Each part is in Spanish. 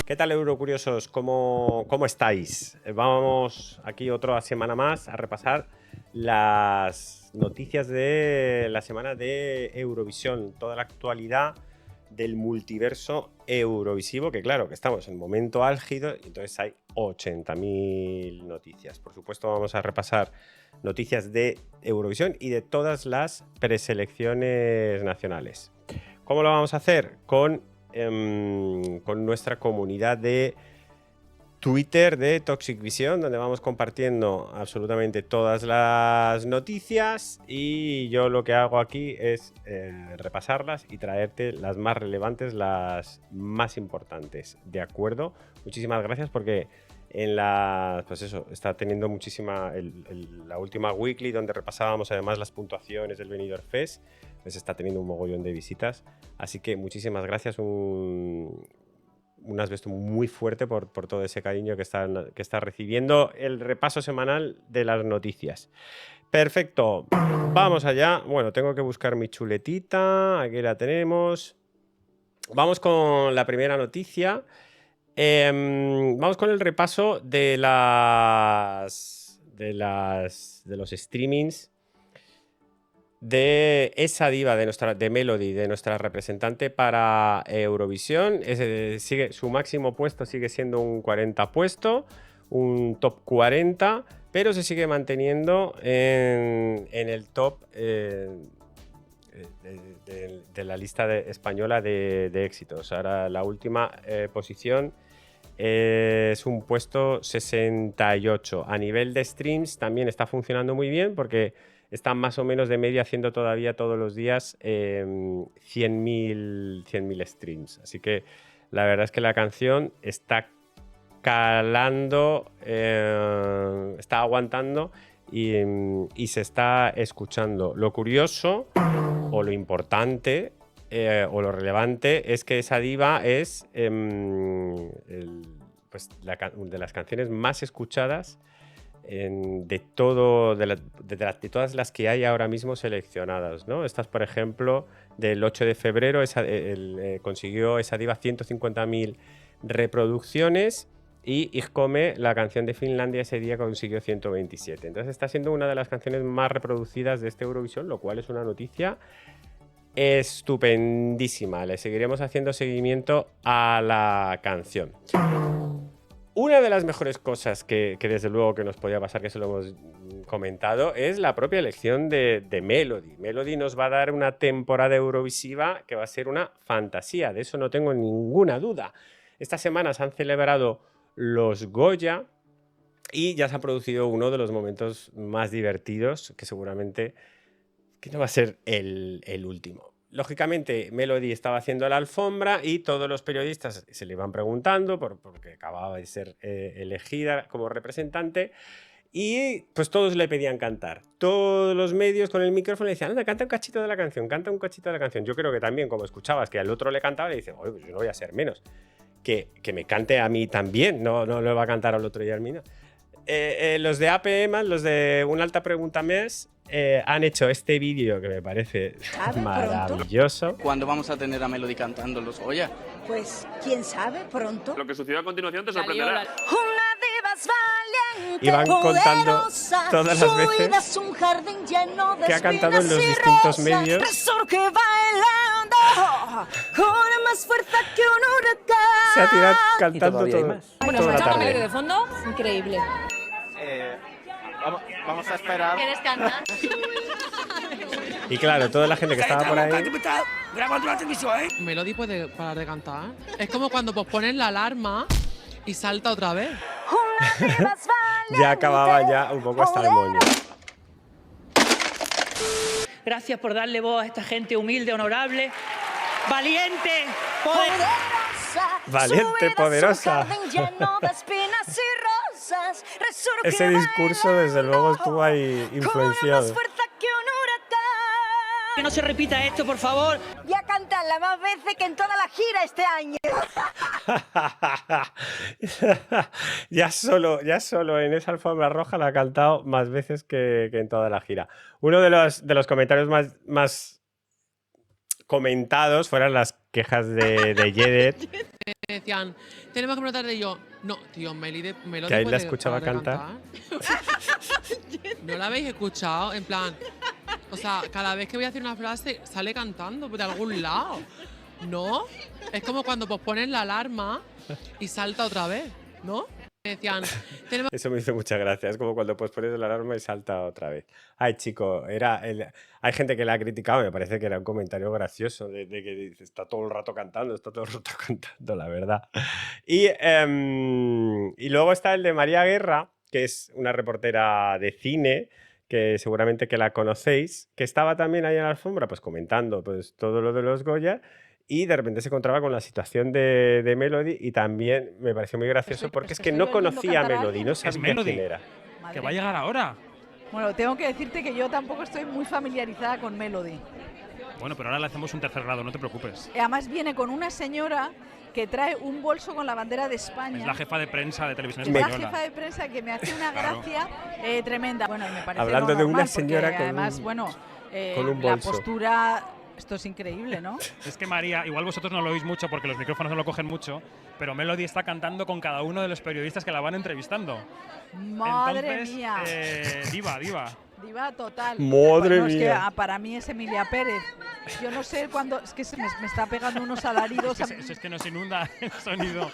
¿Qué tal, Eurocuriosos? ¿Cómo estáis? Vamos aquí otra semana más a repasar las noticias de la semana de Eurovisión, toda la actualidad del multiverso eurovisivo, que claro, que estamos en momento álgido y entonces hay 80.000 noticias. Por supuesto, vamos a repasar noticias de Eurovisión y de todas las preselecciones nacionales. ¿Cómo lo vamos a hacer? Con nuestra comunidad de Twitter de Toxic Vision, donde vamos compartiendo absolutamente todas las noticias, y yo lo que hago aquí es repasarlas y traerte las más relevantes, las más importantes, ¿de acuerdo? Muchísimas gracias, porque en pues eso, está teniendo muchísima la última weekly, donde repasábamos además las puntuaciones del Benidorm Fest, pues está teniendo un mogollón de visitas, así que muchísimas gracias, un asbesto muy fuerte por todo ese cariño que está recibiendo el repaso semanal de las noticias. Perfecto, vamos allá. Bueno, tengo que buscar mi chuletita, aquí la tenemos. Vamos con la primera noticia. Vamos con el repaso de los streamings de esa diva de Melody, de nuestra representante para Eurovisión. Su máximo puesto sigue siendo un 40 puesto, un top 40, pero se sigue manteniendo en el top de la lista española de éxitos. Ahora la última posición es un puesto 68. A nivel de streams también está funcionando muy bien, porque están más o menos de media haciendo todavía todos los días 100.000 streams. Así que la verdad es que la canción está calando, está aguantando y se está escuchando. Lo curioso o lo importante o lo relevante es que esa diva es pues, de las canciones más escuchadas de todas las que hay ahora mismo seleccionadas, ¿no? Estas, por ejemplo, del 8 de febrero consiguió esa diva 150.000 reproducciones, y Ikome, la canción de Finlandia, ese día consiguió 127. Entonces está siendo una de las canciones más reproducidas de este Eurovisión, lo cual es una noticia estupendísima. Le seguiremos haciendo seguimiento a la canción. Una de las mejores cosas que desde luego que nos podía pasar, que se lo hemos comentado, es la propia elección de Melody. Melody nos va a dar una temporada eurovisiva que va a ser una fantasía, de eso no tengo ninguna duda. Esta semana se han celebrado los Goya y ya se ha producido uno de los momentos más divertidos, que seguramente que no va a ser el último. Lógicamente, Melody estaba haciendo la alfombra y todos los periodistas se le iban preguntando porque acababa de ser elegida como representante, y pues todos le pedían cantar. Todos los medios con el micrófono le decían: anda, canta un cachito de la canción, canta un cachito de la canción. Yo creo que también, como escuchabas que al otro le cantaba, le dice: oye, pues yo no voy a ser menos. Que me cante a mí también, no le va a cantar al otro y a mí no. Los de APM, los de Una Alta Pregunta Mes, han hecho este vídeo que me parece maravilloso. ¿Cuándo vamos a tener a Melody cantando los Goya? Pues, quién sabe, pronto. Lo que sucedió a continuación te sorprenderá. Una diva es valiente, Y van contando poderosa, todas las veces su vida es un jardín lleno de que ha cantado en los espinas y distintos rosas, medios. resurge bailando con más fuerza que un huracán. Se ha tirado cantando hay todo, más. Bueno, toda la escuchamos tarde. medio de fondo, increíble. Vamos a esperar. ¿Quieres cantar? Y claro, toda la gente que estaba por ahí. Melody puede parar de cantar. Es como cuando posponen la alarma y salta otra vez. Una diva es valiente, Ya acababa ya un poco hasta el moño. Gracias por darle voz a esta gente humilde, honorable, valiente, poderosa, Valiente, su vida es poderosa. un jardín lleno de espinas y rosas, resurge Ese discurso, desde luego, estuvo ahí con más influenciado. fuerza que un huracán. Que no se repita esto, por favor. Ya cantarla más veces que en toda la gira este año. ya solo en esa alfombra roja la ha cantado más veces que en toda la gira. Uno de los comentarios más comentados fueron las quejas de Yedet, Me decían, tenemos que preguntarte, y yo, no, tío, Melody Que ahí la puede escuchaba parar de cantar. ¿No la habéis escuchado? En plan, o sea, cada vez que voy a hacer una frase, sale cantando de algún lado. ¿No? Es como cuando pospones la alarma y salta otra vez, ¿no? Me decían, tenemos Eso me hizo mucha gracia. Es como cuando pones la alarma y salta otra vez. Ay, chico, hay gente que la ha criticado. Me parece que era un comentario gracioso de que dice, está todo el rato cantando, la verdad. Y luego está el de María Guerra, que es una reportera de cine, que seguramente que la conocéis, que estaba también ahí en la alfombra, pues comentando pues, todo lo de los Goya. Y de repente se encontraba con la situación de Melody y también me pareció muy gracioso porque es que no conocía a Melody, no sabía Melody. quién era. Que va a llegar ahora. Bueno, tengo que decirte que yo tampoco estoy muy familiarizada con Melody. Bueno, pero ahora le hacemos un tercer grado, no te preocupes. Además viene con una señora que trae un bolso con la bandera de España. Es la jefa de prensa de Televisión Es la Española. jefa de prensa que me hace una Claro. gracia tremenda. Bueno, y me parece Hablando lo de una normal, señora porque con además, un- bueno, con un la bolso. postura. Esto es increíble, ¿no? Es que María, igual vosotros no lo oís mucho porque los micrófonos no lo cogen mucho, pero Melody está cantando con cada uno de los periodistas que la van entrevistando. Madre Entonces, mía. Diva. Diva total. Madre Bueno, es que mía. para mí es Emilia Pérez. Yo no sé cuándo. Es que me está pegando unos alaridos. Es que nos inunda el sonido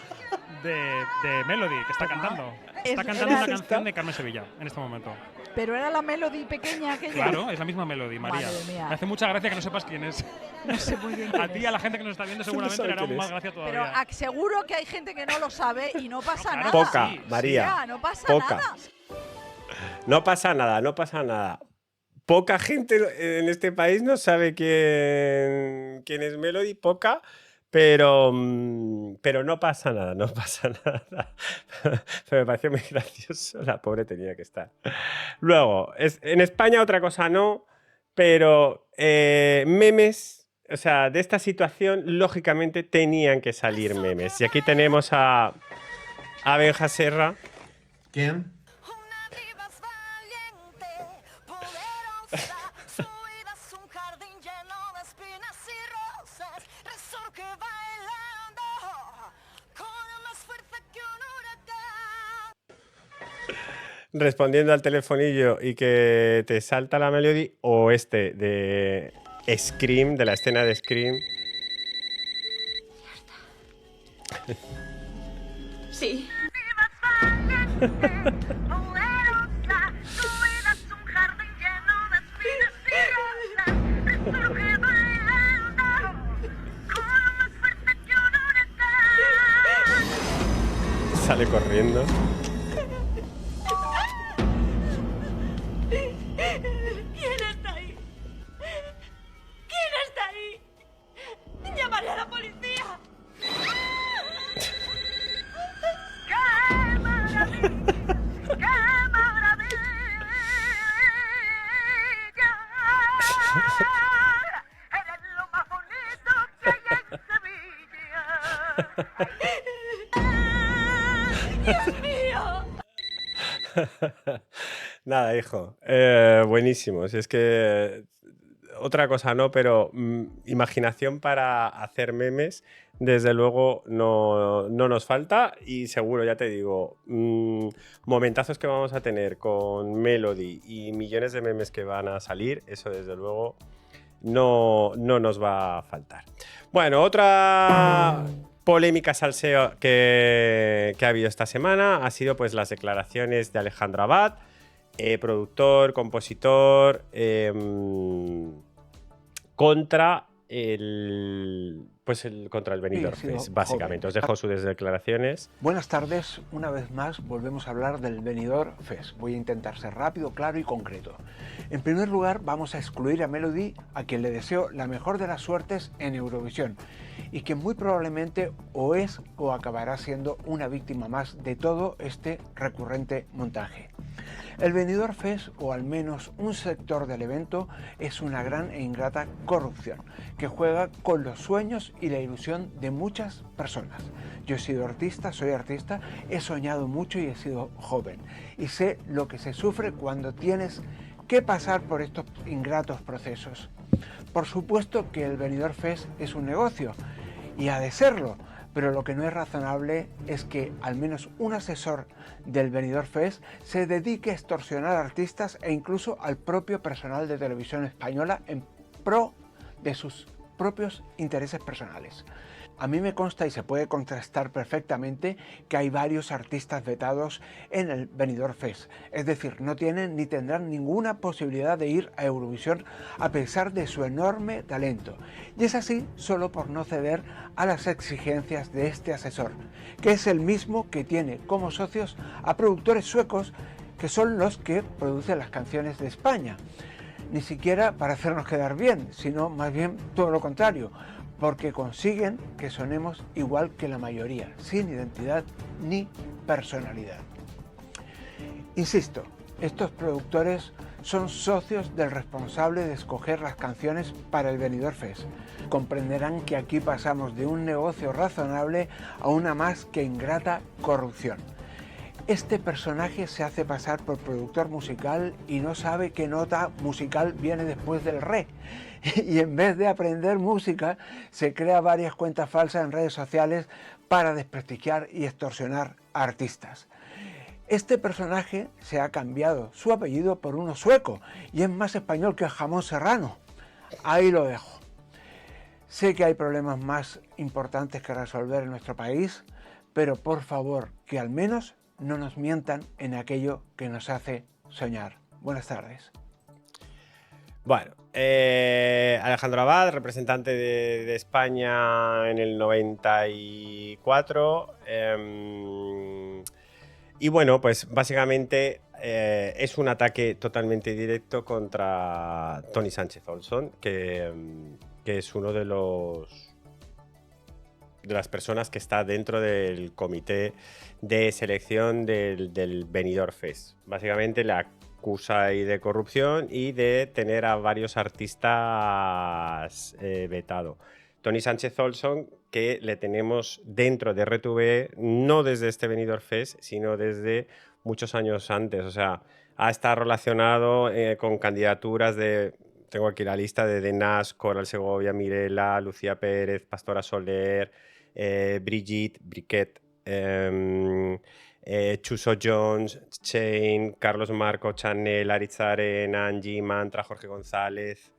de Melody, que está cantando. Está cantando era- una canción de Carmen Sevilla en este momento. Pero era la Melody pequeña aquella. Claro, es la misma Melody, María. Madre mía. Me hace mucha gracia que no sepas quién es. No sé muy bien quién A ti y es. a la gente que nos está viendo seguramente sabe le hará quién más es. gracia Pero todavía. seguro que hay gente que no lo sabe y no pasa claro. nada. Poca, Sí, María. Ya, no pasa Poca. nada. No pasa nada, no pasa nada. Poca gente en este país no sabe quién es Melody, poca, pero no pasa nada, no pasa nada. Pero me pareció muy gracioso, la pobre tenía que estar. Luego, en España otra cosa no, pero memes, o sea, de esta situación, lógicamente tenían que salir memes. Y aquí tenemos a Benja Serra. ¿Quién? Una diva es valiente, poderosa. Su vida es un jardín lleno de espinas y rosas. Resurge bailando con más fuerza que un huracán. Respondiendo al telefonillo y que te salta la Melody, o este de Scream, de la escena de Scream. Sí. Poderosa, su vida es un jardín lleno de espinas y rosas. Resurge bailando con más fuerza que un huracán. Sale corriendo. ¿Quién está ahí? ¿Quién está ahí? ¡Llamaré a la policía! ¡Qué maravilla! ¡Qué maravilla! Eres lo más bonito que hay en Sevilla. ¡Dios mío! Nada, hijo. Buenísimo. Si es que otra cosa no, pero imaginación para hacer memes, desde luego no nos falta y seguro, ya te digo, momentazos que vamos a tener con Melody y millones de memes que van a salir, eso desde luego no nos va a faltar. Bueno, otra polémica salseo que ha habido esta semana ha sido pues las declaraciones de Alejandro Abad, productor, compositor, contra el Benidorm Sí, he sido Fest, básicamente. joven. Os dejo sus declaraciones. Buenas tardes, una vez más volvemos a hablar del Benidorm Fest. Voy a intentar ser rápido, claro y concreto. En primer lugar, vamos a excluir a Melody, a quien le deseo la mejor de las suertes en Eurovisión, y que muy probablemente o es o acabará siendo una víctima más de todo este recurrente montaje. El Benidorm Fest, o al menos un sector del evento, es una gran e ingrata corrupción que juega con los sueños y la ilusión de muchas personas. Yo he sido artista, soy artista, he soñado mucho y he sido joven y sé lo que se sufre cuando tienes que pasar por estos ingratos procesos. Por supuesto que el Benidorm Fest es un negocio y ha de serlo, pero lo que no es razonable es que al menos un asesor del Benidorm Fest se dedique a extorsionar a artistas e incluso al propio personal de Televisión Española en pro de sus propios intereses personales. A mí me consta y se puede contrastar perfectamente que hay varios artistas vetados en el Benidorm Fest, es decir, no tienen ni tendrán ninguna posibilidad de ir a Eurovisión a pesar de su enorme talento. Y es así solo por no ceder a las exigencias de este asesor, que es el mismo que tiene como socios a productores suecos que son los que producen las canciones de España. Ni siquiera para hacernos quedar bien, sino más bien todo lo contrario, porque consiguen que sonemos igual que la mayoría, sin identidad ni personalidad. Insisto, estos productores son socios del responsable de escoger las canciones para el Benidorm Fest. Comprenderán que aquí pasamos de un negocio razonable a una más que ingrata corrupción. Este personaje se hace pasar por productor musical y no sabe qué nota musical viene después del re. Y en vez de aprender música, se crea varias cuentas falsas en redes sociales para desprestigiar y extorsionar a artistas. Este personaje se ha cambiado su apellido por uno sueco y es más español que el jamón serrano. Ahí lo dejo. Sé que hay problemas más importantes que resolver en nuestro país, pero por favor, que al menos no nos mientan en aquello que nos hace soñar. Buenas tardes. Bueno, Alejandro Abad, representante de España en el 94. Y bueno, pues básicamente es un ataque totalmente directo contra Tony Sánchez Olson, que es uno de las personas que está dentro del comité de selección del Benidorm Fest. Básicamente le acusa ahí de corrupción y de tener a varios artistas vetado. Tony Sánchez Olson, que le tenemos dentro de RTV, no desde este Benidorm Fest, sino desde muchos años antes. O sea, ha estado relacionado con candidaturas de... Tengo aquí la lista de Nas, Coral Segovia, Mirela, Lucía Pérez, Pastora Soler, Brigitte, Briquet, Chuso Jones, Chain, Carlos Marco, Chanel, Aritz Arena, Angie Mantra, Jorge González,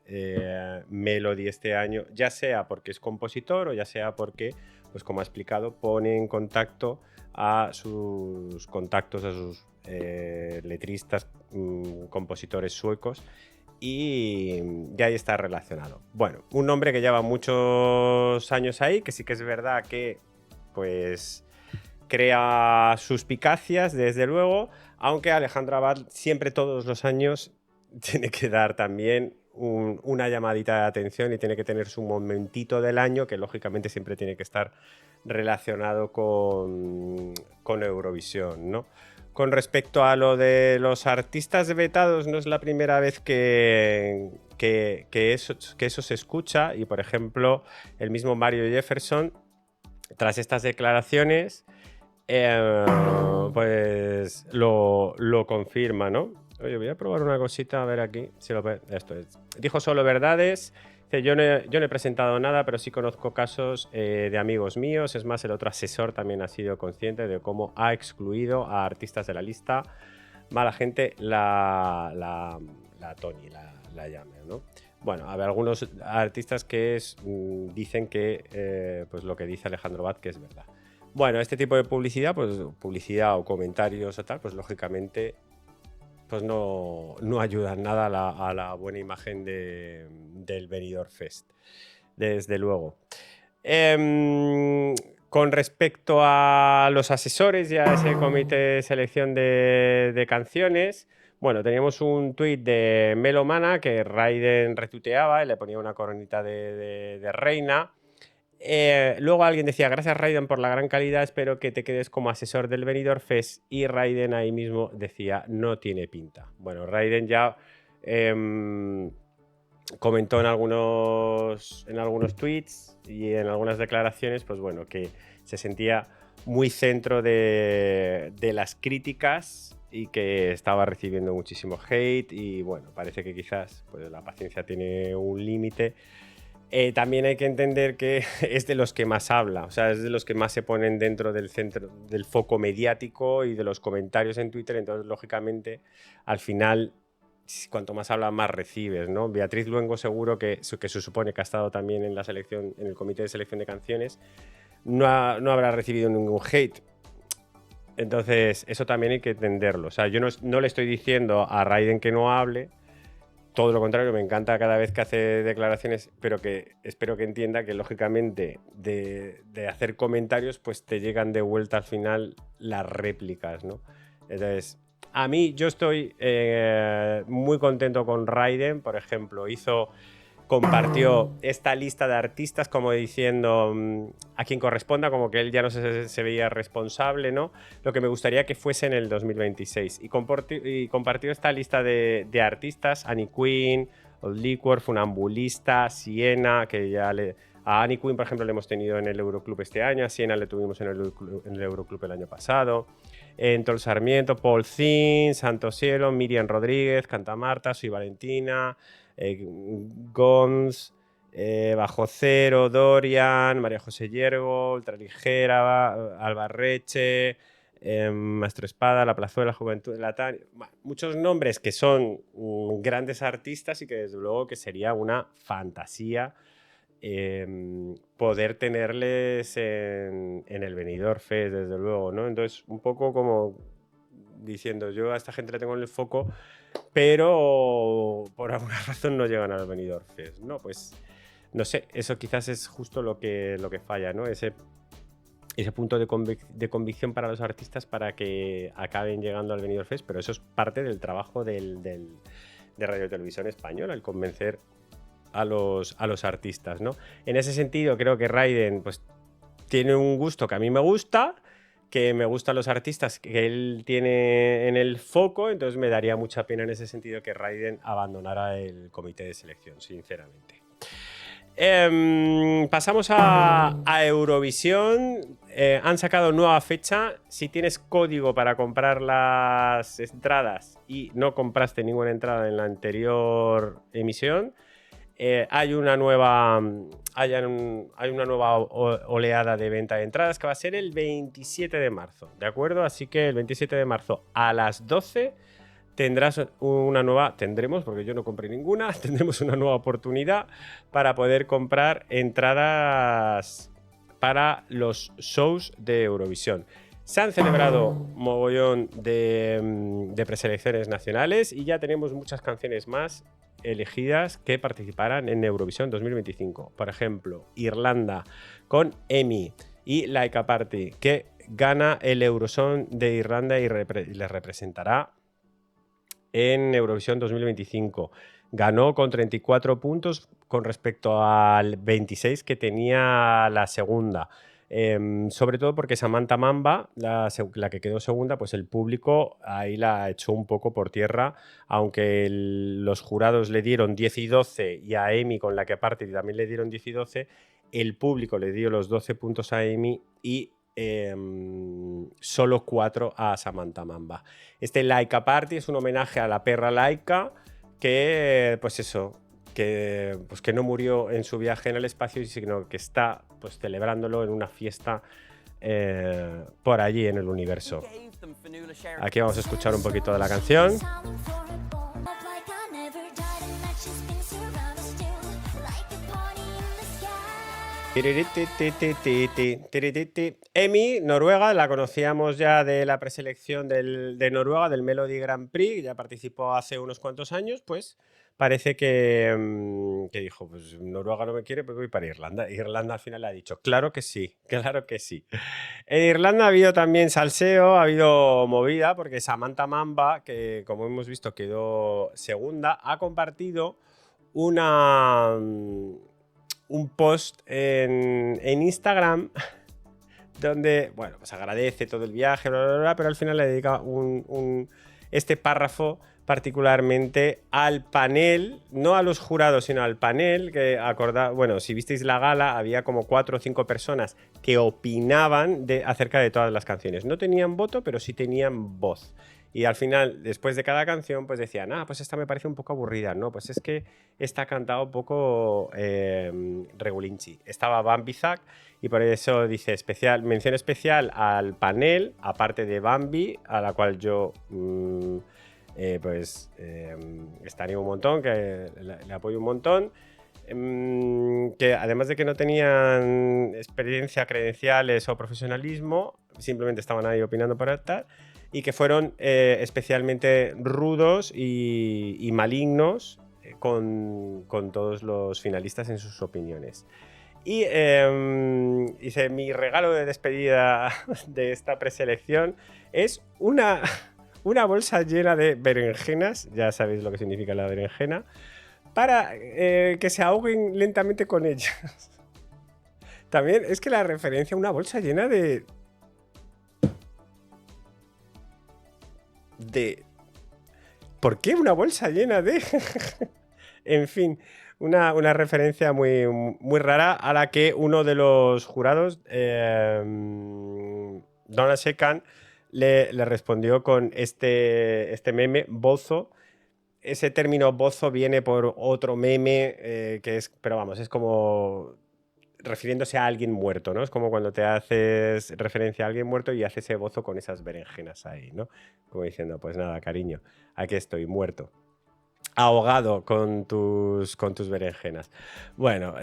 Melody este año, ya sea porque es compositor o ya sea porque, pues como ha explicado, pone en contacto a sus contactos, a sus letristas, compositores suecos, y ya ahí está relacionado. Bueno, un hombre que lleva muchos años ahí, que sí que es verdad que pues crea suspicacias, desde luego, aunque Alejandro Abad siempre todos los años tiene que dar también una llamadita de atención y tiene que tener su momentito del año que lógicamente siempre tiene que estar relacionado con Eurovisión, ¿no? Con respecto a lo de los artistas vetados, no es la primera vez que eso se escucha, y por ejemplo el mismo Mario Jefferson, tras estas declaraciones, pues lo confirma, ¿no? Oye, voy a probar una cosita, a ver aquí si lo ve. Esto es. Dijo solo verdades. Dice, yo no he presentado nada, pero sí conozco casos de amigos míos. Es más, el otro asesor también ha sido consciente de cómo ha excluido a artistas de la lista. Mala gente la Tony, la llama, ¿no? Bueno, hay algunos artistas que dicen que pues lo que dice Alejandro Abad que es verdad. Bueno, este tipo de publicidad, pues publicidad o comentarios o tal, pues lógicamente pues no ayudan nada a la buena imagen del Benidorm Fest, desde luego. Con respecto a los asesores y a ese comité de selección de canciones, bueno, teníamos un tuit de Melomana que Raiden retuiteaba y le ponía una coronita de reina. Luego alguien decía, gracias Raiden por la gran calidad, espero que te quedes como asesor del Benidorm Fest, y Raiden ahí mismo decía, no tiene pinta. Bueno, Raiden ya comentó en algunos tweets y en algunas declaraciones, pues bueno, que se sentía muy centro de las críticas y que estaba recibiendo muchísimo hate, y bueno, parece que quizás pues, la paciencia tiene un límite. También hay que entender que es de los que más habla, o sea, es de los que más se ponen dentro del centro del foco mediático y de los comentarios en Twitter. Entonces, lógicamente, al final, cuanto más habla, más recibes, ¿no? Beatriz Luengo, seguro que se supone que ha estado también en la selección, en el comité de selección de canciones, no habrá recibido ningún hate. Entonces, eso también hay que entenderlo. O sea, yo no le estoy diciendo a Raiden que no hable. Todo lo contrario, me encanta cada vez que hace declaraciones, pero que espero que entienda que, lógicamente, de hacer comentarios, pues te llegan de vuelta al final las réplicas, ¿no? Entonces, a mí, yo estoy muy contento con Raiden. Por ejemplo, compartió esta lista de artistas como diciendo a quien corresponda, como que él ya no se veía responsable, ¿no? Lo que me gustaría que fuese en el 2026. Y compartió esta lista de artistas: Annie Queen, Old Liquor, Funambulista, Siena, que a Annie Queen, por ejemplo, le hemos tenido en el Euroclub este año, a Siena le tuvimos en el Euroclub el año pasado, Tol Sarmiento, Paul Zin, Santo Cielo, Miriam Rodríguez, Canta Marta, Soy Valentina, Gons, Bajo Cero, Dorian, María José Yergo, Ultraligera, Albarreche, Maestro Espada, La Plazuela, Juventud de la Tania. Muchos nombres que son grandes artistas y que desde luego que sería una fantasía poder tenerles en el Benidorm Fest, desde luego, ¿no? Entonces, un poco como diciendo, yo a esta gente le tengo en el foco, pero por alguna razón no llegan al Benidorm Fest, ¿no? Pues no sé, eso quizás es justo lo que falla, ¿no? Ese punto de convicción para los artistas para que acaben llegando al Benidorm Fest, pero eso es parte del trabajo de Radio Televisión Española, el convencer a los artistas, ¿no? En ese sentido, creo que Raiden pues tiene un gusto que a mí me gusta, que me gustan los artistas que él tiene en el foco. Entonces me daría mucha pena en ese sentido que Raiden abandonara el comité de selección, sinceramente. Pasamos a Eurovisión. Han sacado nueva fecha. Si tienes código para comprar las entradas y no compraste ninguna entrada en la anterior emisión, hay una nueva oleada de venta de entradas que va a ser el 27 de marzo, ¿de acuerdo? Así que el 27 de marzo a las 12 tendremos, porque yo no compré ninguna, tendremos una nueva oportunidad para poder comprar entradas para los shows de Eurovisión. Se han celebrado mogollón de preselecciones nacionales y ya tenemos muchas canciones más elegidas que participarán en Eurovisión 2025. Por ejemplo, Irlanda con Emi y Like a Party, que gana el Eurosong de Irlanda y les representará en Eurovisión 2025. Ganó con 34 puntos con respecto al 26 que tenía la segunda. Sobre todo porque Samantha Mamba, la que quedó segunda, pues el público ahí la echó un poco por tierra, aunque los jurados le dieron 10 y 12 y a Emi, con la que aparte también le dieron 10 y 12, el público le dio los 12 puntos a Emi y solo 4 a Samantha Mamba. Este Like a Party es un homenaje a la perra Laika, que pues eso, que no murió en su viaje en el espacio, sino que está pues celebrándolo en una fiesta por allí en el universo. Aquí vamos a escuchar un poquito de la canción. Emi, Noruega, la conocíamos ya de la preselección de Noruega, del Melody Grand Prix, ya participó hace unos cuantos años, pues parece que dijo, pues Noruega no me quiere, pues voy para Irlanda. Irlanda al final le ha dicho, claro que sí, claro que sí. En Irlanda ha habido también salseo, ha habido movida, porque Samantha Mamba, que como hemos visto quedó segunda, ha compartido un post en Instagram donde, bueno, pues agradece todo el viaje, bla, bla, bla, pero al final le dedica este párrafo particularmente al panel, no a los jurados, sino al panel, que bueno, si visteis la gala, había como 4 o 5 personas que opinaban acerca de todas las canciones. No tenían voto, pero sí tenían voz. Y al final, después de cada canción, pues decían, pues esta me parece un poco aburrida. No, pues es que está cantado un poco regulinchi. Estaba Bambi Zack y por eso dice mención especial al panel, aparte de Bambi, a la cual yo estaría un montón, que le apoyo un montón. Que además de que no tenían experiencia, credenciales o profesionalismo, simplemente estaban ahí opinando por tal, y que fueron especialmente rudos y malignos con todos los finalistas en sus opiniones. Y dice, mi regalo de despedida de esta preselección es una bolsa llena de berenjenas, ya sabéis lo que significa la berenjena, para que se ahoguen lentamente con ellas. También es que la referencia a una bolsa llena de ¿por qué una bolsa llena de? En fin, una referencia muy, muy rara a la que uno de los jurados, Donald Shekan, le respondió con este meme, bozo. Ese término bozo viene por otro meme que es, pero vamos, es como refiriéndose a alguien muerto, ¿no? Es como cuando te haces referencia a alguien muerto y haces ese bozo con esas berenjenas ahí, ¿no? Como diciendo, pues nada, cariño, aquí estoy muerto, ahogado con tus berenjenas. Bueno,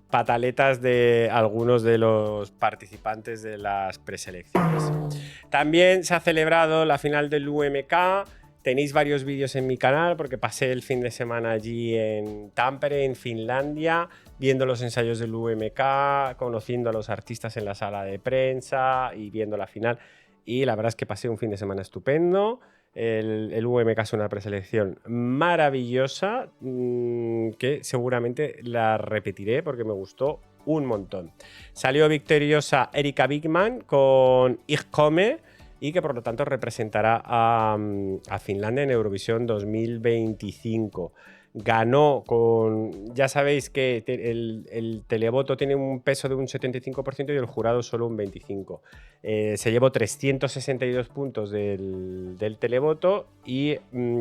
pataletas de algunos de los participantes de las preselecciones. También se ha celebrado la final del UMK. Tenéis varios vídeos en mi canal porque pasé el fin de semana allí en Tampere, en Finlandia, viendo los ensayos del UMK, conociendo a los artistas en la sala de prensa y viendo la final. Y la verdad es que pasé un fin de semana estupendo. El UMK es una preselección maravillosa que seguramente la repetiré porque me gustó un montón. Salió victoriosa Erika Wigman con Ich komme, y que por lo tanto representará a Finlandia en Eurovisión 2025. Ganó con... Ya sabéis que el televoto tiene un peso de un 75% y el jurado solo un 25%. Se llevó 362 puntos del televoto y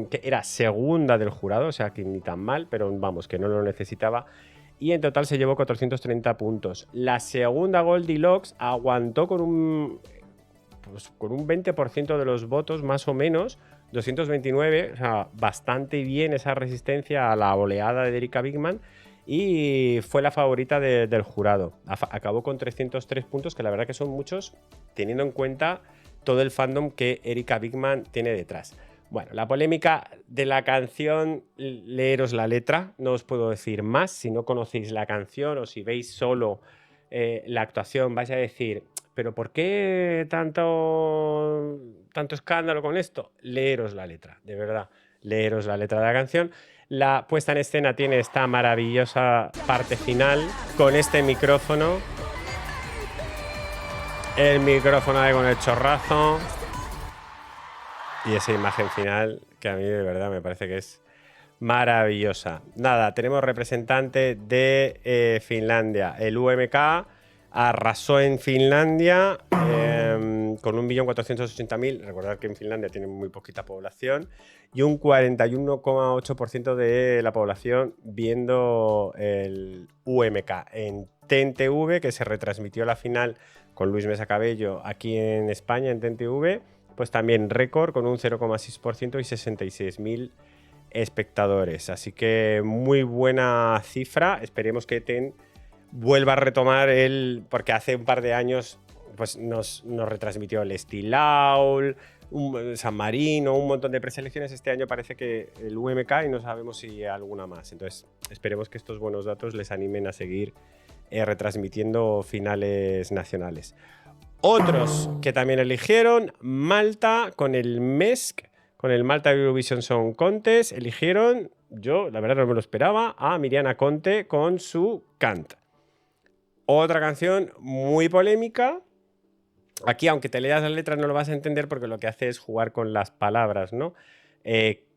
que era segunda del jurado, o sea que ni tan mal, pero vamos, que no lo necesitaba. Y en total se llevó 430 puntos. La segunda Goldilocks aguantó con un 20% de los votos, más o menos, 229, o sea, bastante bien esa resistencia a la oleada de Erika Wigman, y fue la favorita del jurado. Acabó con 303 puntos, que la verdad que son muchos, teniendo en cuenta todo el fandom que Erika Wigman tiene detrás. Bueno, la polémica de la canción, leeros la letra, no os puedo decir más. Si no conocéis la canción o si veis solo la actuación, vais a decir, ¿pero por qué tanto escándalo con esto? Leeros la letra, de verdad, leeros la letra de la canción. La puesta en escena tiene esta maravillosa parte final con este micrófono. El micrófono ahí con el chorrazo. Y esa imagen final que a mí de verdad me parece que es maravillosa. Nada, tenemos representante de Finlandia. El UMK arrasó en Finlandia con 1.480.000. Recordad que en Finlandia tiene muy poquita población y un 41,8% de la población viendo el UMK en TNTV, que se retransmitió la final con Luis Mesa Cabello aquí en España en TNTV, pues también récord con un 0,6% y 66.000 espectadores. Así que muy buena cifra. Esperemos que TEN vuelva a retomar porque hace un par de años pues nos retransmitió el Estilaul, San Marino, un montón de preselecciones. Este año parece que el UMK y no sabemos si alguna más. Entonces esperemos que estos buenos datos les animen a seguir retransmitiendo finales nacionales. Otros que también eligieron, Malta con el MESC, con el Malta Eurovision Song Contest, eligieron, yo la verdad no me lo esperaba, a Mirjana Conte con su Cant. Otra canción muy polémica. Aquí, aunque te leas las letras, no lo vas a entender porque lo que hace es jugar con las palabras, ¿no?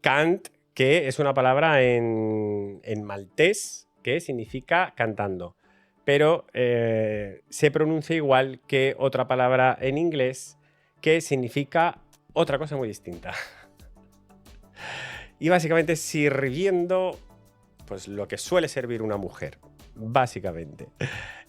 Cant, que es una palabra en maltés que significa cantando, pero se pronuncia igual que otra palabra en inglés que significa otra cosa muy distinta. Y básicamente sirviendo pues lo que suele servir una mujer. Básicamente.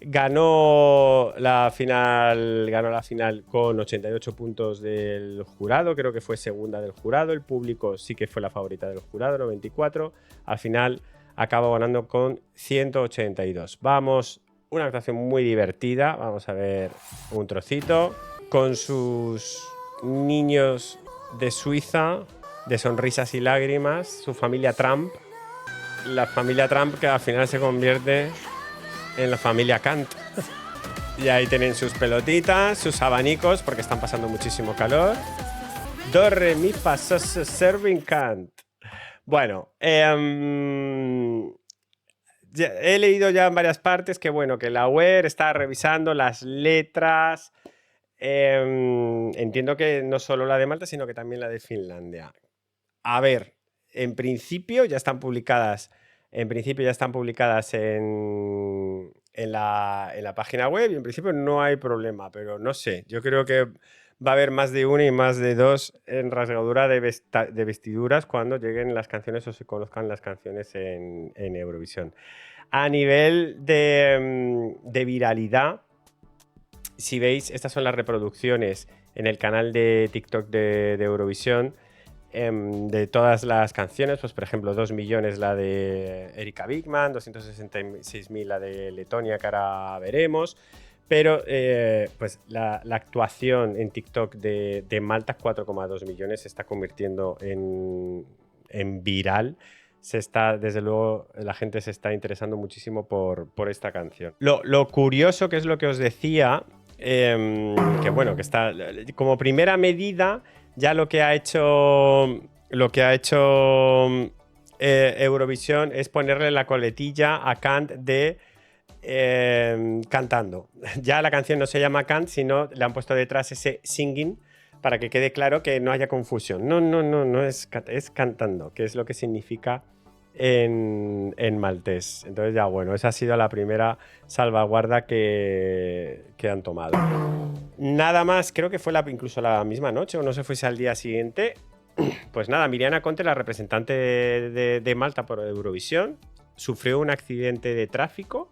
Ganó la final con 88 puntos del jurado. Creo que fue segunda del jurado. El público sí que fue la favorita del jurado, 94. Al final acabó ganando con 182. Vamos, una actuación muy divertida. Vamos a ver un trocito. Con sus niños de Suiza, de sonrisas y lágrimas. Su familia Trump. La familia Trump que al final se convierte en la familia Kant. Y ahí tienen sus pelotitas, sus abanicos, porque están pasando muchísimo calor. Do, re, mi, fa, sol, serving Kant. Bueno, he leído ya en varias partes que, bueno, que la UER está revisando las letras. Entiendo que no solo la de Malta, sino que también la de Finlandia. A ver, en principio ya están publicadas. En la página web y en principio no hay problema, pero no sé. Yo creo que va a haber más de una y más de dos en rasgadura de vestiduras cuando lleguen las canciones o se conozcan las canciones en Eurovisión. A nivel de viralidad, si veis, estas son las reproducciones en el canal de TikTok de Eurovisión. De todas las canciones, pues por ejemplo 2 millones la de Erika Wigman, 266.000 la de Letonia, que ahora veremos, pero pues la actuación en TikTok de Malta, 4,2 millones, se está convirtiendo en viral. Desde luego la gente se está interesando muchísimo por esta canción. Lo curioso, que es lo que os decía, que bueno, que está como primera medida. Ya lo que ha hecho Eurovisión es ponerle la coletilla a Kant de cantando. Ya la canción no se llama Kant, sino le han puesto detrás ese singing para que quede claro que no haya confusión. No es cantando, que es lo que significa en maltés. Entonces ya bueno, esa ha sido la primera salvaguarda que han tomado. Nada más, creo que fue incluso la misma noche, o no sé, fuese al día siguiente. Pues nada, Mirjana Conte, la representante de Malta por Eurovisión, sufrió un accidente de tráfico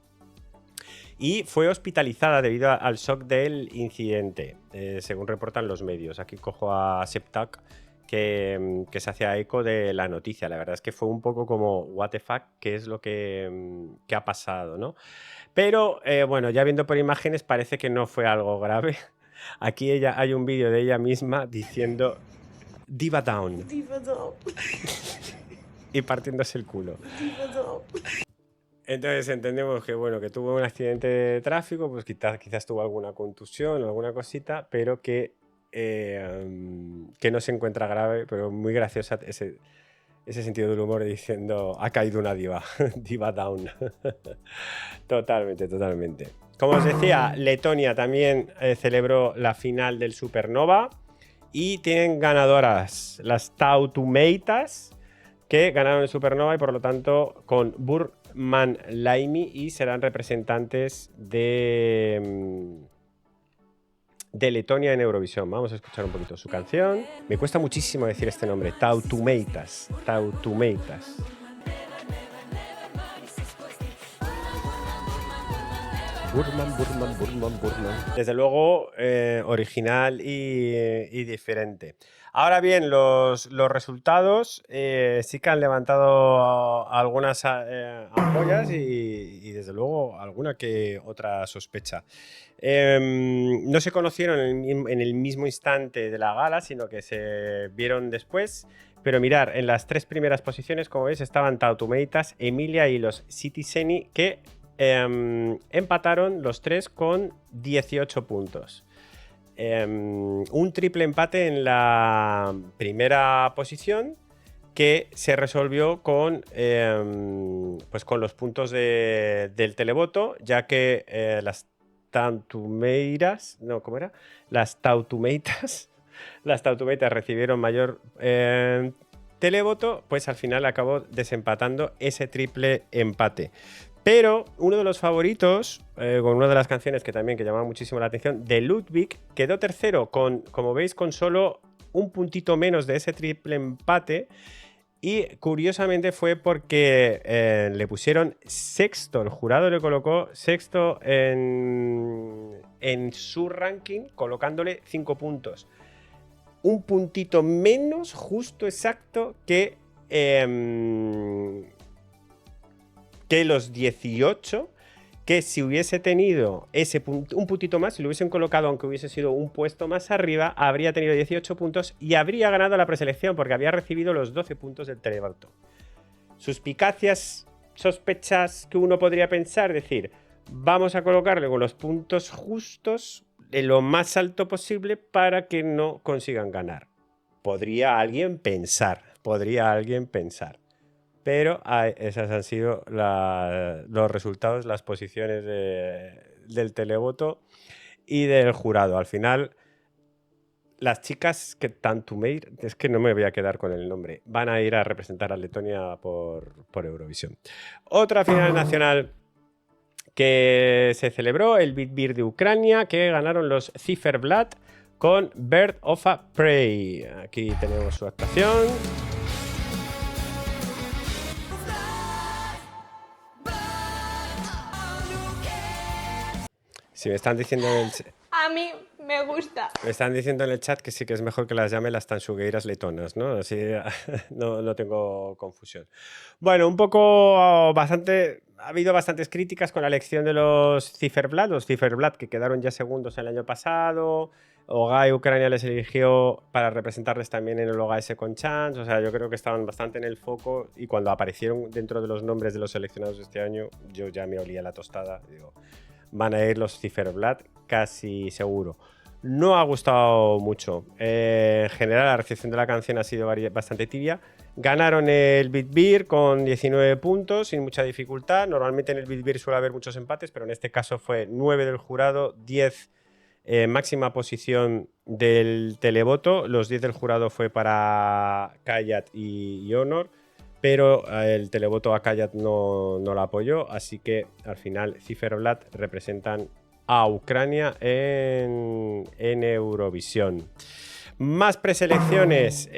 y fue hospitalizada debido al shock del incidente, según reportan los medios. Aquí cojo a Septak, que se hacía eco de la noticia. La verdad es que fue un poco como what the fuck, qué es lo que ha pasado, ¿no? Pero bueno, ya viendo por imágenes parece que no fue algo grave. Aquí hay un vídeo de ella misma diciendo Diva down. Diva down. Y partiéndose el culo. Diva down. Entonces entendemos que bueno, que tuvo un accidente de tráfico, pues quizás tuvo alguna contusión o alguna cosita, pero que no se encuentra grave, pero muy graciosa ese sentido del humor diciendo ha caído una diva. Diva down. Totalmente. Como os decía, Letonia también celebró la final del Supernova y tienen ganadoras las Tautumeitas, que ganaron el Supernova y por lo tanto con Burman Laimi, y serán representantes de Letonia en Eurovisión. Vamos a escuchar un poquito su canción. Me cuesta muchísimo decir este nombre, Tautumeitas. Burman. Desde luego, original y diferente. Ahora bien, los resultados sí que han levantado algunas ampollas y desde luego alguna que otra sospecha. No se conocieron en el mismo instante de la gala, sino que se vieron después. Pero mirar, en las 3 primeras posiciones, como veis, estaban Tautumeitas, Emilia y los Citizeni, que empataron los 3 con 18 puntos. Un triple empate en la primera posición que se resolvió con los puntos del televoto, ya que las Tautumeitas recibieron mayor televoto, pues al final acabó desempatando ese triple empate. Pero uno de los favoritos, con una de las canciones que llamaba muchísimo la atención, de Ludwig, quedó tercero, como veis, con solo un puntito menos de ese triple empate. Y curiosamente fue porque le pusieron sexto, el jurado le colocó sexto en su ranking, colocándole 5 puntos. Un puntito menos, justo exacto, que los 18, que si hubiese tenido un puntito más, si lo hubiesen colocado, aunque hubiese sido un puesto más arriba, habría tenido 18 puntos y habría ganado la preselección porque había recibido los 12 puntos del televoto. Suspicacias, sospechas que uno podría pensar, decir, vamos a colocarle con los puntos justos en lo más alto posible para que no consigan ganar. Podría alguien pensar. Pero esas han sido los resultados, las posiciones del televoto y del jurado. Al final, las chicas que Tantumeir, es que no me voy a quedar con el nombre, van a ir a representar a Letonia por Eurovisión. Otra final nacional que se celebró, el Big Beer de Ucrania, que ganaron los Ciferblat con Bird of a Prey. Aquí tenemos su actuación. Si me están diciendo en el A mí me gusta. Me están diciendo en el chat que sí que es mejor que las llame las tansugueiras letonas, ¿no? Así no tengo confusión. Bueno, un poco bastante... Ha habido bastantes críticas con la elección de los Ciferblat, que quedaron ya segundos el año pasado. OGAE Ucrania les eligió para representarles también en el OGAE Second Chance. O sea, yo creo que estaban bastante en el foco y cuando aparecieron dentro de los nombres de los seleccionados de este año, yo ya me olía la tostada. Digo, van a ir los Ciferblat, casi seguro. No ha gustado mucho. En general, la recepción de la canción ha sido bastante tibia. Ganaron el Big Beer con 19 puntos, sin mucha dificultad. Normalmente en el Big Beer suele haber muchos empates, pero en este caso fue 9 del jurado, 10 máxima posición del televoto. Los 10 del jurado fue para Kayat y Honor, pero el televoto a Kayat no la apoyó, así que al final Ciferblat representan a Ucrania en Eurovisión. Más preselecciones.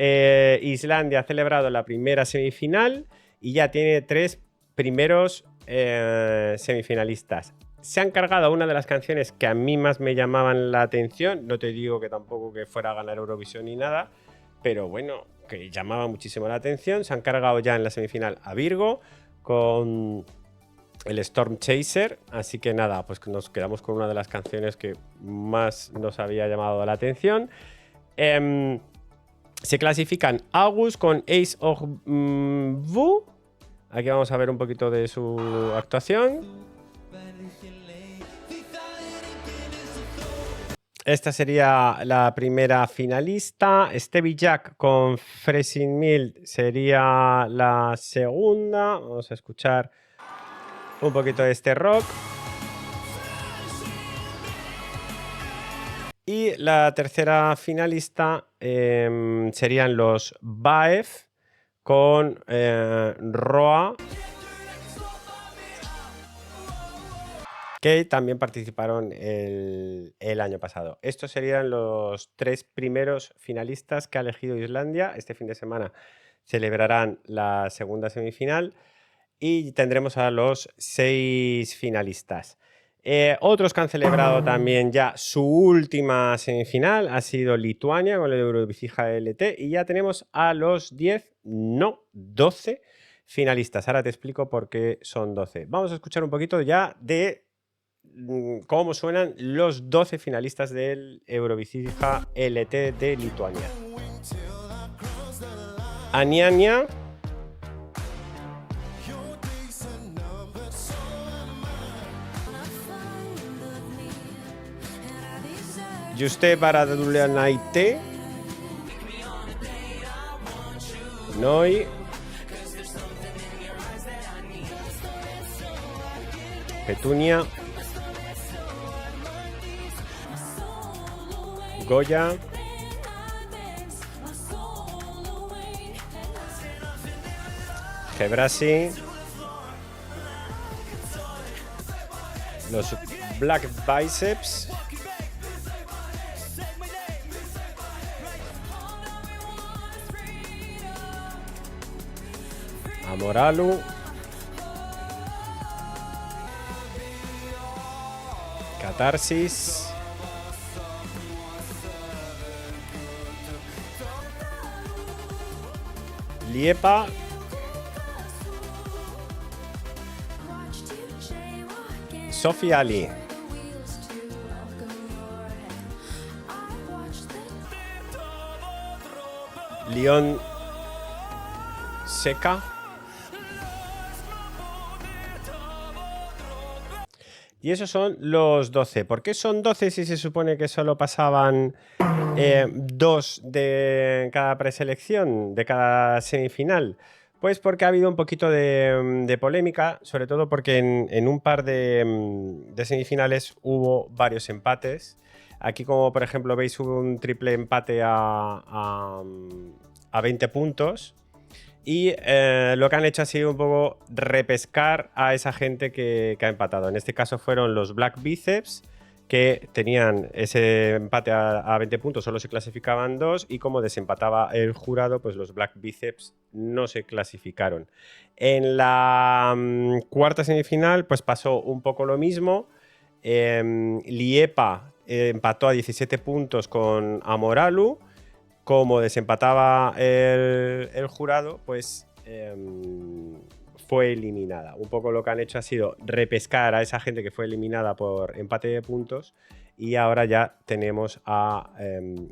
Islandia ha celebrado la primera semifinal y ya tiene 3 primeros semifinalistas. Se han cargado una de las canciones que a mí más me llamaban la atención. No te digo que tampoco que fuera a ganar Eurovisión ni nada, pero bueno, que llamaba muchísimo la atención. Se han cargado ya en la semifinal a Virgo con el Storm Chaser, así que nada, pues nos quedamos con una de las canciones que más nos había llamado la atención. Se clasifican August con Ace of Vu. Aquí vamos a ver un poquito de su actuación. Esta sería la primera finalista. Stevie Jack con Freezing Mill sería la segunda. Vamos a escuchar un poquito de este rock. Y la tercera finalista serían los Baef con Roa, que también participaron el año pasado. Estos serían los 3 primeros finalistas que ha elegido Islandia. Este fin de semana celebrarán la segunda semifinal y tendremos a los 6 finalistas. Otros que han celebrado también ya su última semifinal ha sido Lituania con el Eurovisija LT y ya tenemos a los 12 finalistas. Ahora te explico por qué son 12. Vamos a escuchar un poquito ya de cómo suenan los 12 finalistas del Eurovisija LT de Lituania. Aniania, Juste Baradulianaite, Noi, Petunia, Goya, Gebrasi, los Black Biceps, Amoralu. Catarsis. Liepa. Sofía Ali. León Seca. Y esos son los 12. ¿Por qué son 12 si se supone que solo pasaban 2 de cada preselección, de cada semifinal? Pues porque ha habido un poquito de polémica, sobre todo porque en un par de semifinales hubo varios empates. Aquí, como por ejemplo veis, hubo un triple empate a 20 puntos. Y lo que han hecho ha sido un poco repescar a esa gente que ha empatado. En este caso fueron los Black Biceps, que tenían ese empate a 20 puntos, solo se clasificaban 2, y como desempataba el jurado, pues los Black Biceps no se clasificaron. En la cuarta semifinal pues pasó un poco lo mismo. Liepa empató a 17 puntos con Amoralu. Como desempataba el jurado, pues fue eliminada. Un poco lo que han hecho ha sido repescar a esa gente que fue eliminada por empate de puntos, y ahora ya tenemos a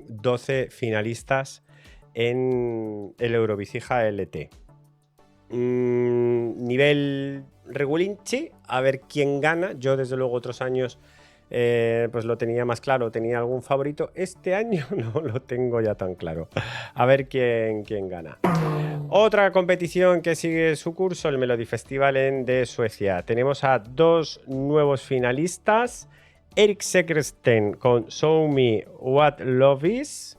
12 finalistas en el Eurovisija LT. Nivel regulinchi, a ver quién gana. Yo desde luego otros años pues lo tenía más claro, tenía algún favorito. Este año no lo tengo ya tan claro. A ver quién gana. Otra competición que sigue su curso, el Melody Festival de Suecia. Tenemos a 2 nuevos finalistas. Erik Segersten con Show Me What Love Is.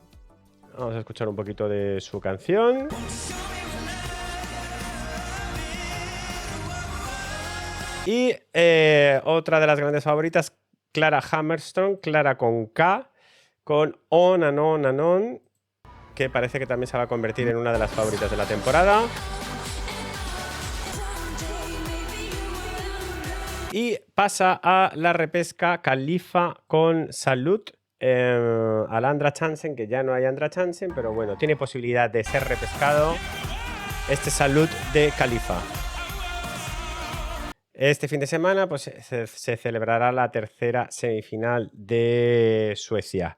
Vamos a escuchar un poquito de su canción. Y otra de las grandes favoritas, Clara Hammerstone, Clara con K, con On and On and On, que parece que también se va a convertir en una de las favoritas de la temporada. Y pasa a la repesca Khalifa con Salud. Al Andra Chansen, que ya no hay Andra Chansen, pero bueno, tiene posibilidad de ser repescado este Salud de Khalifa. Este fin de semana pues, se celebrará la tercera semifinal de Suecia.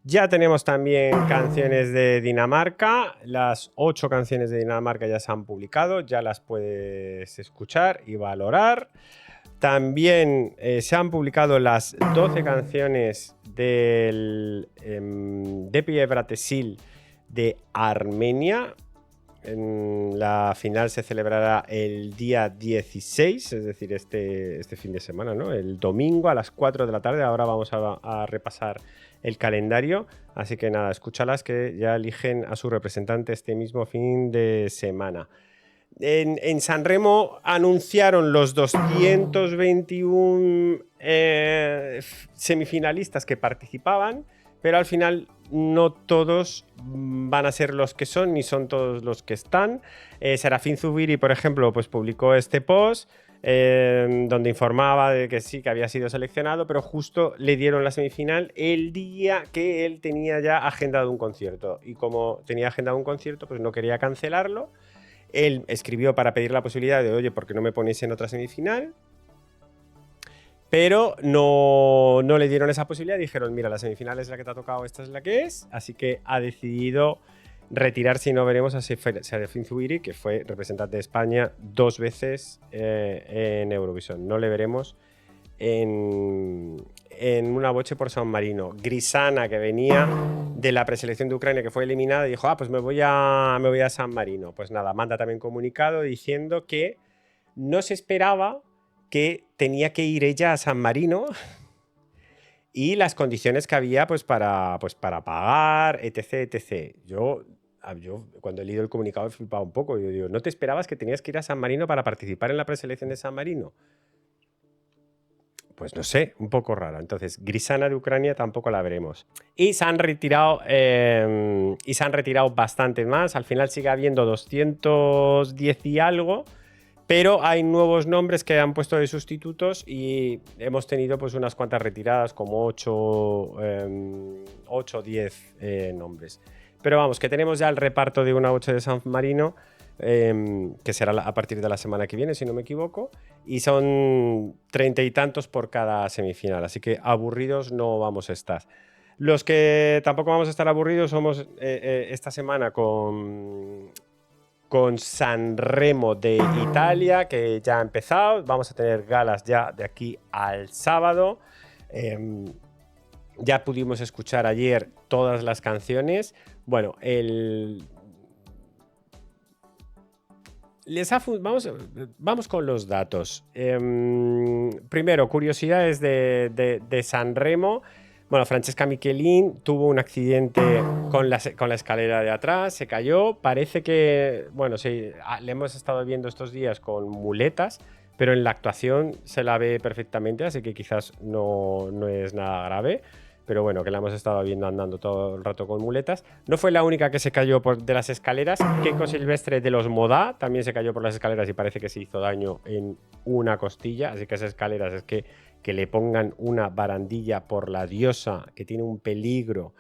Ya tenemos también canciones de Dinamarca. Las 8 canciones de Dinamarca ya se han publicado, ya las puedes escuchar y valorar. También se han publicado las 12 canciones de Pie Bratesil de Armenia. La final se celebrará el día 16, es decir, este fin de semana, ¿no? El domingo a las 4 de la tarde. Ahora vamos a repasar el calendario. Así que nada, escúchalas, que ya eligen a su representante este mismo fin de semana. En Sanremo anunciaron los 221 semifinalistas que participaban, pero al final no todos van a ser los que son, ni son todos los que están. Serafín Zubiri, por ejemplo, pues publicó este post donde informaba de que sí, que había sido seleccionado, pero justo le dieron la semifinal el día que él tenía ya agendado un concierto. Y como tenía agendado un concierto, pues no quería cancelarlo. Él escribió para pedir la posibilidad de, oye, ¿por qué no me ponéis en otra semifinal? Pero no le dieron esa posibilidad. Dijeron, mira, la semifinal es la que te ha tocado, esta es la que es. Así que ha decidido retirarse y no veremos a Serafín Zubiri, que fue representante de España 2 veces en Eurovisión. No le veremos en una boche por San Marino. Grisana, que venía de la preselección de Ucrania, que fue eliminada, dijo, pues me voy a San Marino. Pues nada, manda también comunicado diciendo que no se esperaba que tenía que ir ella a San Marino y las condiciones que había pues para pagar, etc. Yo cuando he leído el comunicado he flipado un poco. Yo digo, ¿no te esperabas que tenías que ir a San Marino para participar en la preselección de San Marino? pues no sé, un poco rara. Entonces, Grisana de Ucrania tampoco la veremos. Y se han retirado bastantes más. Al final sigue habiendo 210 y algo, pero hay nuevos nombres que han puesto de sustitutos y hemos tenido pues unas cuantas retiradas, como 8 o 10 nombres. Pero vamos, que tenemos ya el reparto de una 8 de San Marino, que será a partir de la semana que viene, si no me equivoco, y son 30 y tantos por cada semifinal, así que aburridos no vamos a estar. Los que tampoco vamos a estar aburridos somos esta semana con Sanremo de Italia, que ya ha empezado. Vamos a tener galas ya de aquí al sábado. Ya pudimos escuchar ayer todas las canciones. Bueno, vamos con los datos. Primero, curiosidades de Sanremo. Bueno, Francesca Michelin tuvo un accidente con la escalera de atrás, se cayó. Parece que, bueno, sí, le hemos estado viendo estos días con muletas, pero en la actuación se la ve perfectamente, así que quizás no es nada grave. Pero bueno, que la hemos estado viendo andando todo el rato con muletas. No fue la única que se cayó de las escaleras. Keiko Silvestre de los Modà también se cayó por las escaleras y parece que se hizo daño en una costilla. Así que esas escaleras es que le pongan una barandilla por la diosa, que tiene un peligro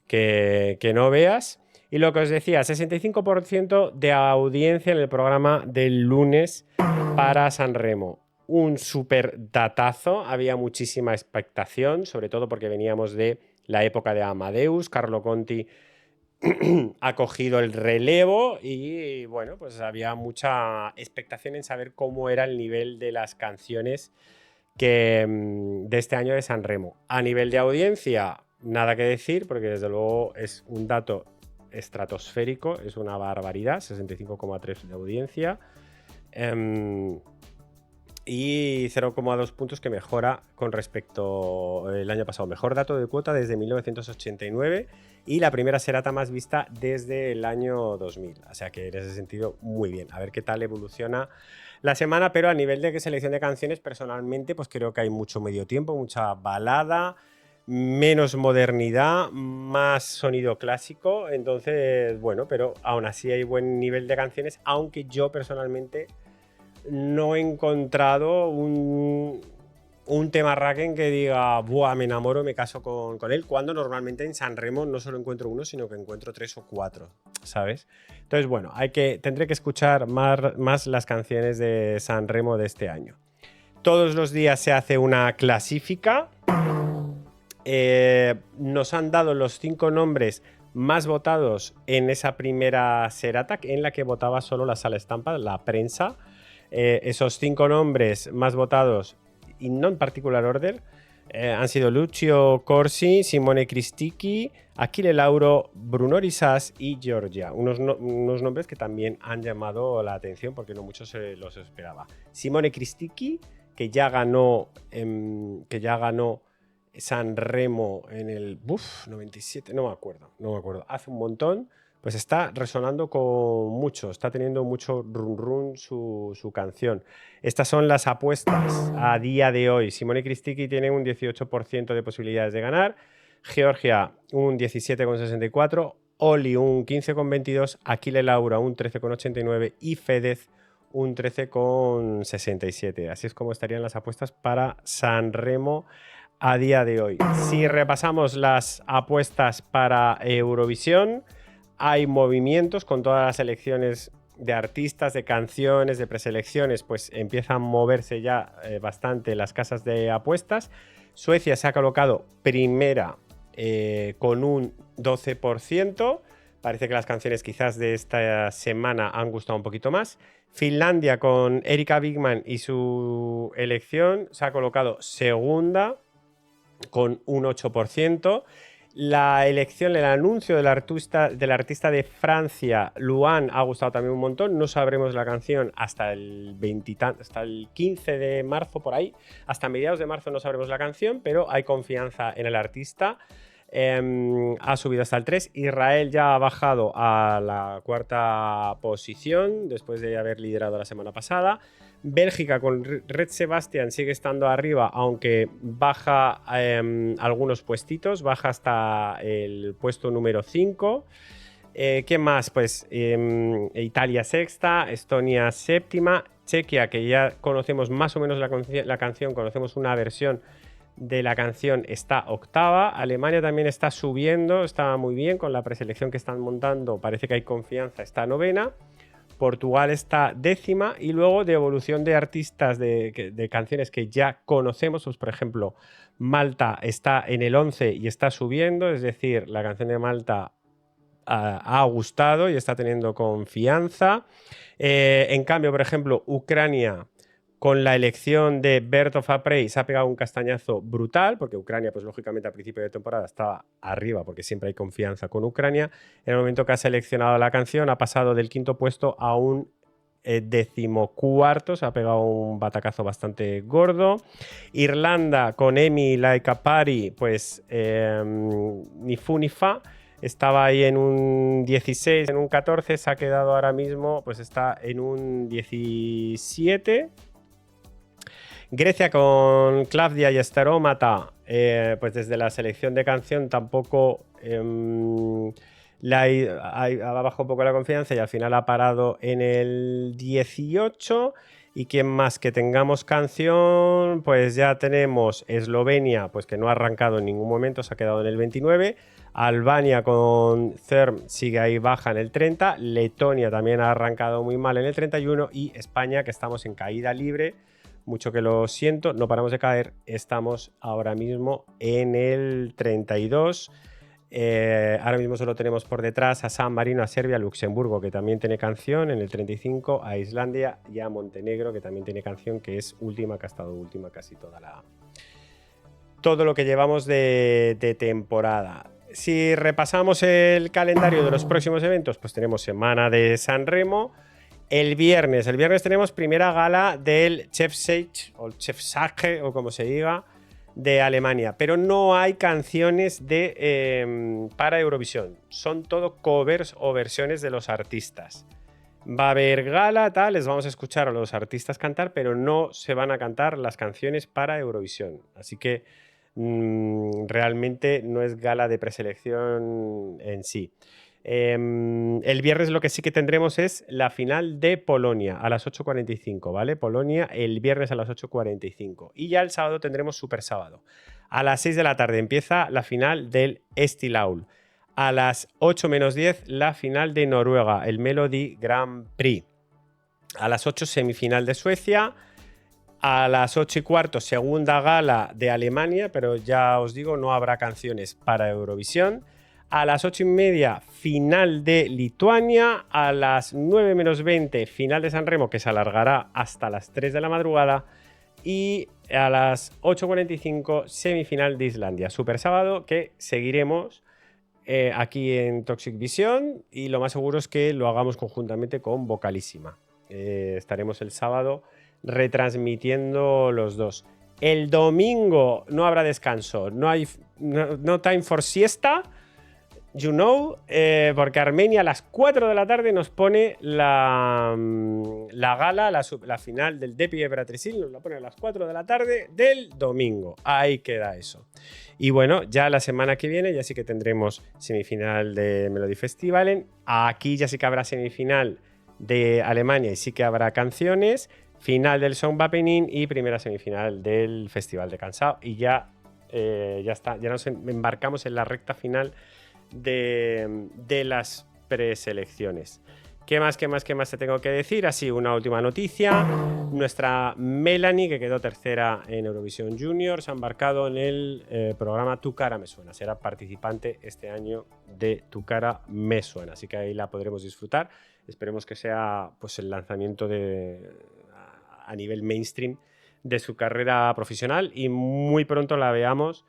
que no veas. Y lo que os decía, 65% de audiencia en el programa del lunes para Sanremo. Un súper datazo, había muchísima expectación, sobre todo porque veníamos de la época de Amadeus. Carlo Conti ha cogido el relevo y bueno, pues había mucha expectación en saber cómo era el nivel de las canciones de este año de Sanremo. A nivel de audiencia, nada que decir, porque desde luego es un dato estratosférico, es una barbaridad, 65,3 de audiencia. Y 0,2 puntos que mejora con respecto al año pasado. Mejor dato de cuota desde 1989 y la primera serata más vista desde el año 2000. O sea que en ese sentido, muy bien. A ver qué tal evoluciona la semana, pero a nivel de selección de canciones, personalmente, pues creo que hay mucho medio tiempo, mucha balada, menos modernidad, más sonido clásico. Entonces, bueno, pero aún así hay buen nivel de canciones, aunque yo personalmente no he encontrado un tema Raken que diga, buah, me enamoro, me caso con él, cuando normalmente en Sanremo no solo encuentro uno, sino que encuentro 3 o 4, ¿sabes? Entonces, bueno, tendré que escuchar más las canciones de Sanremo de este año. Todos los días se hace una clasífica. Nos han dado los 5 nombres más votados en esa primera serata, en la que votaba solo la sala estampa, la prensa. Esos 5 nombres más votados, y no en particular orden, han sido Lucio Corsi, Simone Cristicchi, Achille Lauro, Bruno Risas y Giorgia. Unos nombres que también han llamado la atención porque no muchos se los esperaba. Simone Cristicchi, que ya ganó Sanremo en el 97, no me acuerdo, hace un montón. Pues está resonando con mucho, está teniendo mucho run su canción. Estas son las apuestas a día de hoy. Simone Cristicchi tiene un 18% de posibilidades de ganar, Giorgia un 17,64%, Oli un 15,22%, Achille Lauro un 13,89% y Fedez un 13,67%. Así es como estarían las apuestas para Sanremo a día de hoy. Si repasamos las apuestas para Eurovisión, hay movimientos con todas las selecciones de artistas, de canciones, de preselecciones, pues empiezan a moverse ya bastante las casas de apuestas. Suecia se ha colocado primera con un 12%. Parece que las canciones quizás de esta semana han gustado un poquito más. Finlandia, con Erika Wigman y su elección, se ha colocado segunda con un 8%. La elección, el anuncio del artista de Francia, Luan, ha gustado también un montón. No sabremos la canción hasta el 15 de marzo, por ahí. Hasta mediados de marzo no sabremos la canción, pero hay confianza en el artista. ha subido hasta el 3. Israel ya ha bajado a la 4ª posición después de haber liderado la semana pasada. Bélgica con Red Sebastian sigue estando arriba, aunque baja algunos puestitos, baja hasta el puesto número 5. ¿Qué más? Pues Italia 6ª, Estonia 7ª, Chequia, que ya conocemos más o menos la canción, conocemos una versión de la canción, está 8ª. Alemania también está subiendo, está muy bien con la preselección que están montando, parece que hay confianza, está 9ª. Portugal está 10ª, y luego de evolución de artistas de canciones que ya conocemos, pues por ejemplo Malta está en el 11 y está subiendo, es decir, la canción de Malta ha gustado y está teniendo confianza. En cambio, por ejemplo, Ucrania, con la elección de Birds of Prey, se ha pegado un castañazo brutal, porque Ucrania, pues lógicamente a principio de temporada estaba arriba, porque siempre hay confianza con Ucrania. En el momento que ha seleccionado la canción, ha pasado del 5º puesto a un 14º, se ha pegado un batacazo bastante gordo. Irlanda, con Emi Like a Party, pues ni fu ni fa. Estaba ahí en un 16, en un 14, se ha quedado ahora mismo, pues está en un 17. Grecia con Claudia y Esterómata, pues desde la selección de canción tampoco ha bajado un poco la confianza y al final ha parado en el 18. ¿Y quién más que tengamos canción? Pues ya tenemos Eslovenia, pues que no ha arrancado en ningún momento, se ha quedado en el 29. Albania con CERM sigue ahí baja en el 30. Letonia también ha arrancado muy mal en el 31. Y España, que estamos en caída libre, mucho que lo siento, no paramos de caer, estamos ahora mismo en el 32. Ahora mismo solo tenemos por detrás a San Marino, a Serbia, a Luxemburgo, que también tiene canción en el 35, a Islandia y a Montenegro, que también tiene canción, que es última, que ha estado última casi todo lo que llevamos de temporada. Si repasamos el calendario de los próximos eventos, pues tenemos semana de San Remo. El viernes tenemos primera gala del Chef Sage o Chef Sage, o como se diga, de Alemania, pero no hay canciones para Eurovisión, son todo covers o versiones de los artistas. Va a haber gala, tal, les vamos a escuchar a los artistas cantar, pero no se van a cantar las canciones para Eurovisión, así que realmente no es gala de preselección en sí. El viernes lo que sí que tendremos es la final de Polonia a las 8:45, ¿vale? Polonia el viernes a las 8:45. Y ya el sábado tendremos Super Sábado. A las 6 de la tarde empieza la final del Estilaul. A las 8 menos 10 la final de Noruega, el Melody Grand Prix. A las 8 semifinal de Suecia. A las 8:15 segunda gala de Alemania, pero ya os digo, no habrá canciones para Eurovisión. A las 8:30, final de Lituania. A las 9 menos 20, final de San Remo, que se alargará hasta las 3 de la madrugada. Y a las 8:45, semifinal de Islandia. Super Sábado, que seguiremos aquí en Toxic Vision. Y lo más seguro es que lo hagamos conjuntamente con Vocalísima. Estaremos el sábado retransmitiendo los dos. El domingo no habrá descanso. No time for siesta. You know, porque Armenia a las 4 de la tarde nos pone la gala, la final del Depi Ebratrisil, nos la pone a las 4 de la tarde del domingo. Ahí queda eso. Y bueno, ya la semana que viene ya sí que tendremos semifinal de Melody Festivalen. Aquí ya sí que habrá semifinal de Alemania y sí que habrá canciones. Final del Songwapening y primera semifinal del Festival de Cansao. Y ya está, ya nos embarcamos en la recta final de las preselecciones. ¿Qué más te tengo que decir? Así, una última noticia. Nuestra Melanie, que quedó tercera en Eurovisión Junior, se ha embarcado en el programa Tu Cara Me Suena. Será participante este año de Tu Cara Me Suena. Así que ahí la podremos disfrutar. Esperemos que sea pues, el lanzamiento a nivel mainstream de su carrera profesional y muy pronto la veamos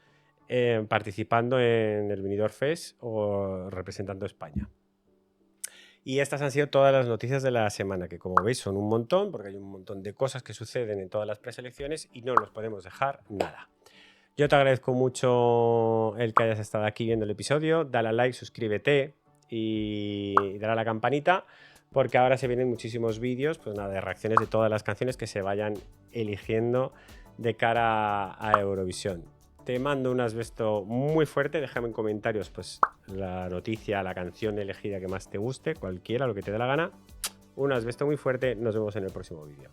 participando en el Benidorm Fest o representando a España. Y estas han sido todas las noticias de la semana, que como veis son un montón, porque hay un montón de cosas que suceden en todas las preselecciones y no nos podemos dejar nada. Yo te agradezco mucho el que hayas estado aquí viendo el episodio. Dale a like, suscríbete y dale a la campanita, porque ahora se vienen muchísimos vídeos, pues nada, de reacciones de todas las canciones que se vayan eligiendo de cara a Eurovisión. Te mando un asbesto muy fuerte. Déjame en comentarios pues la noticia, la canción elegida que más te guste, cualquiera, lo que te dé la gana. Un asbesto muy fuerte. Nos vemos en el próximo vídeo.